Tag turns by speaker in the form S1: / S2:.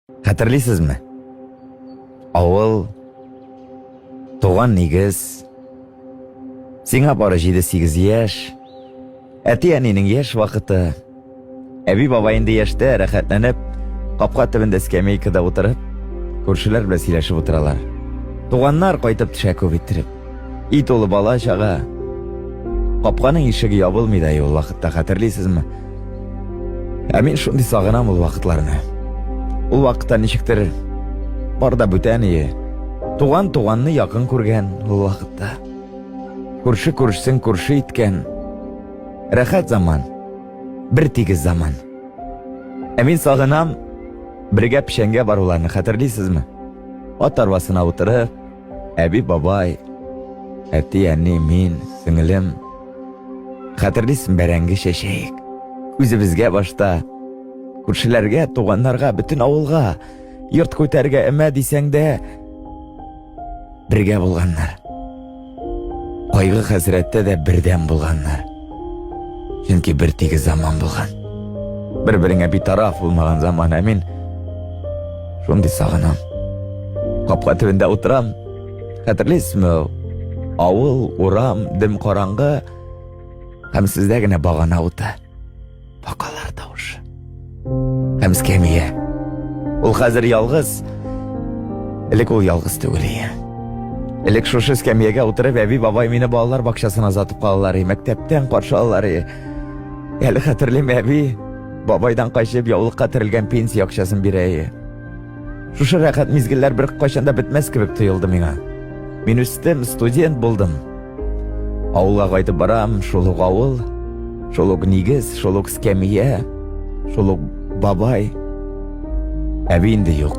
S1: Hatırlıyorsunuzmu? Avul, Tuğan Nigiz, Singap aracıydı 8 yaş, Etiyaninin yaş vakıtı, Ebi babayında yaşta rahatlanıp, kapka tübünde skemeykada oturup, Kurşular bile sileşip oturalar. Tuğanlar koytup tüşakö bitirip, it olu bala aşağı, Kapkanın işigi yapılmıydı ay o vakitte, hatırlıyorsunuzmu? Emin şundi sağınam ol vakitlarını. O vakitte nişiktir, barda büten iyi. Tuğanını yakın kurgen o vakitte. Kurşu kurşsun kurşu itken. Rahat zaman, bir tigiz zaman. Emin sağınam, birge pişenge var olanı hatırlıyorsunuzmu? At arvasına oturup, Ebi babay, eti anne min, singlim. Hatırlıyorsun berengi şeşeyik. Üzümüzge başta, kurşularga, tuğanlarga, bütün avulga, yurt koytarga eme desen de, birge bulganlar. Kaygı hasrette de birden bulganlar. Çünkü bir tigi zaman bulgan. Birbirine bir taraf bulmagan zaman emin. Şundi sağınam. Kapka tübünde oturam. Hatırlıyorsunuz mu? Avul, uram, dim karangı. Hem sizde gene bağana otu. Bakalar tavuş. Hem skemiye. Ol hazır yalgız. Elek ol yalgız tügülüye. Elek şoşu skemiyege oturup evi babay mini bağlar bakşasına zatıp kalıları. Mektepten karşı alıları. Eli hatırlayayım evi. Babaydan kaçıp yavuluk katırılgen pensiya akşasın bireyi. Şuşu rahat mizgiller bir kaşanda bitmez kibip tuyuldu mina. Min üstüm student buldum. Avulga qaytıp baram, şoluk avul, şoluk nigiz, şoluk skemiye, şoluk babay. Evi indi yok.